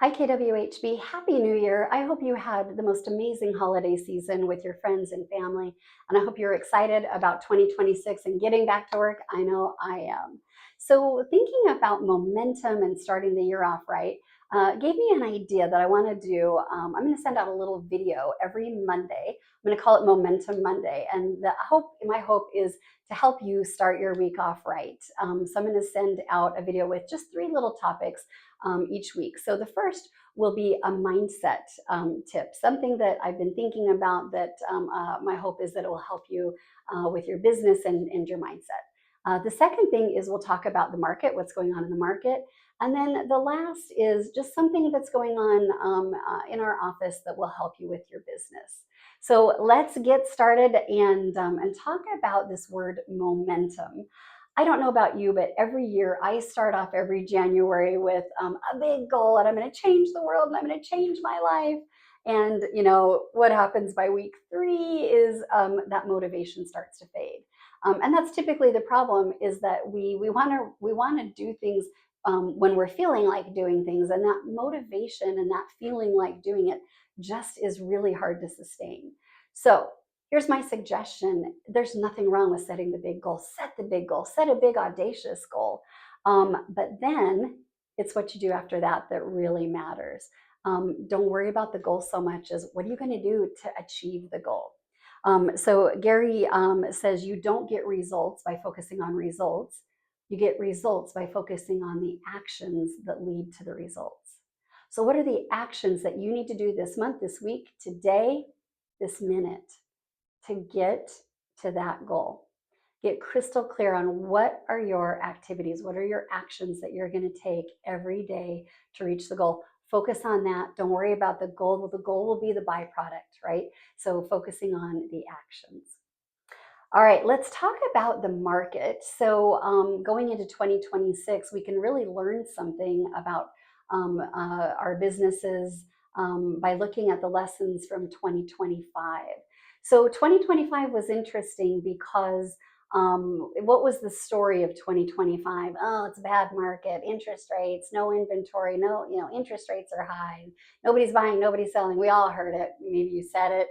Hi, KWHB. Happy New Year. I hope you had the most amazing holiday season with your friends and family. And I hope you're excited about 2026 and getting back to work. I know I am. So, thinking about momentum and starting the year off right gave me an idea that I want to do. I'm going to send out a little video every Monday. I'm going to call it Momentum Monday. And my hope is to help you start your week off right. So, I'm going to send out a video with just 3 little topics each week. So the first will be a mindset tip, something that I've been thinking about that my hope is that it will help you with your business and your mindset. The second thing is we'll talk about the market, what's going on in the market. And then the last is just something that's going on in our office that will help you with your business. So let's get started and talk about this word momentum. I don't know about you, but every year I start off every January with a big goal, and I'm going to change the world and I'm going to change my life. And what happens by week 3 is that motivation starts to fade, and that's typically the problem. Is that we want to do things when we're feeling like doing things, and that motivation and that feeling like doing it just is really hard to sustain. So here's my suggestion. There's nothing wrong with setting the big goal. Set the big goal, set a big audacious goal. But then it's what you do after that that really matters. Don't worry about the goal so much as what are you going to do to achieve the goal? So Gary says you don't get results by focusing on results. You get results by focusing on the actions that lead to the results. So what are the actions that you need to do this month, this week, today, this minute, to get to that goal? Get crystal clear on what are your activities, what are your actions that you're going to take every day to reach the goal. Focus on that. Don't worry about the goal. The goal will be the byproduct, right? So focusing on the actions. All right, let's talk about the market. So going into 2026, we can really learn something about our businesses by looking at the lessons from 2025. So 2025 was interesting because what was the story of 2025? Oh, it's a bad market, interest rates, no inventory, no, interest rates are high, nobody's buying, nobody's selling. We all heard it. Maybe you said it.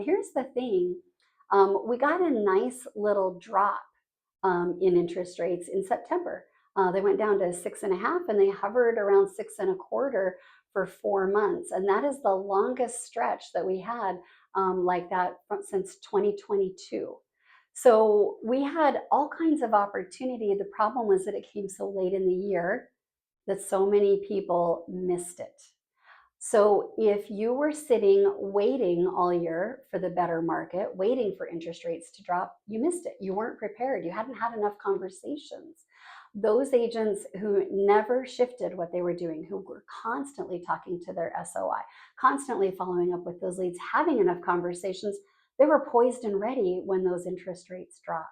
Here's the thing. We got a nice little drop in interest rates in September. They went down to 6.5, and they hovered around 6.25 for 4 months. And that is the longest stretch that we had like that since 2022. So we had all kinds of opportunity. The problem was that it came so late in the year that so many people missed it. So if you were sitting waiting all year for the better market, waiting for interest rates to drop, you missed it. You weren't prepared. You hadn't had enough conversations. Those agents who never shifted what they were doing, who were constantly talking to their SOI, constantly following up with those leads, having enough conversations, they were poised and ready when those interest rates dropped.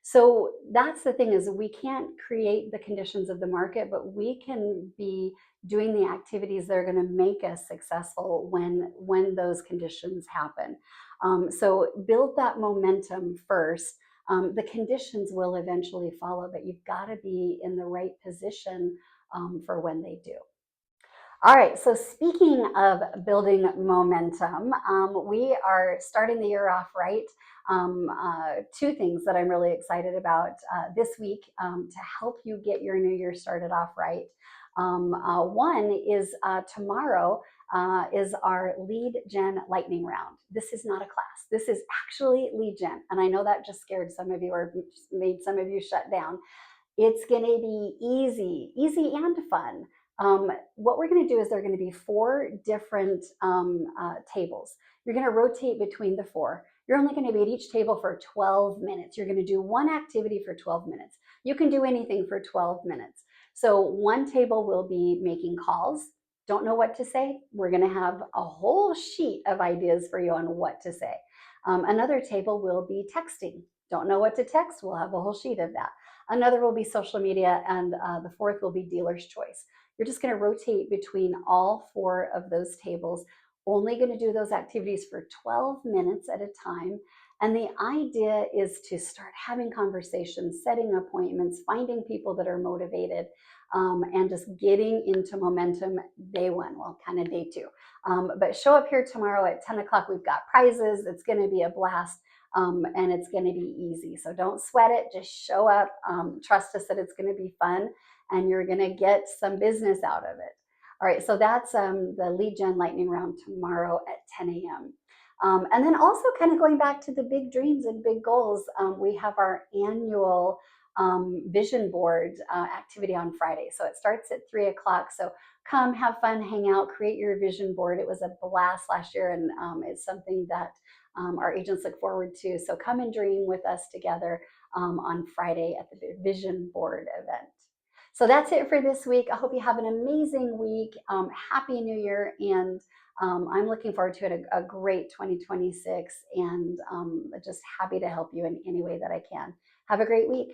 So that's the thing, is we can't create the conditions of the market, but we can be doing the activities that are going to make us successful when those conditions happen. So build that momentum first. The conditions will eventually follow, but you've got to be in the right position for when they do. All right, so speaking of building momentum, we are starting the year off right. 2 things that I'm really excited about this week to help you get your new year started off right. One is tomorrow is our lead gen lightning round. This is not a class. This is actually lead gen. And I know that just scared some of you or made some of you shut down. It's going to be easy and fun. What we're going to do is there are going to be 4 different tables. You're going to rotate between the 4. You're only going to be at each table for 12 minutes. You're going to do one activity for 12 minutes. You can do anything for 12 minutes. So one table will be making calls. Don't know what to say? We're going to have a whole sheet of ideas for you on what to say. Another table will be texting. Don't know what to text? We'll have a whole sheet of that. Another will be social media, and the 4th will be dealer's choice. You're just going to rotate between all 4 of those tables, only going to do those activities for 12 minutes at a time. And the idea is to start having conversations, setting appointments, finding people that are motivated. and just getting into momentum day one, well, kind of day two. But show up here tomorrow at 10 o'clock. We've got prizes. It's going to be a blast. And it's going to be easy. So don't sweat it. Just show up. Trust us that it's going to be fun and you're going to get some business out of it. All right, so that's the lead gen lightning round tomorrow at 10 a.m. And then also kind of going back to the big dreams and big goals, we have our annual vision board activity on Friday. So it starts at 3 o'clock. So come have fun, hang out, create your vision board. It was a blast last year, and it's something that our agents look forward to. So come and dream with us together on Friday at the vision board event. So that's it for this week. I hope you have an amazing week. Happy New Year. And I'm looking forward to it, a great 2026, and just happy to help you in any way that I can. Have a great week.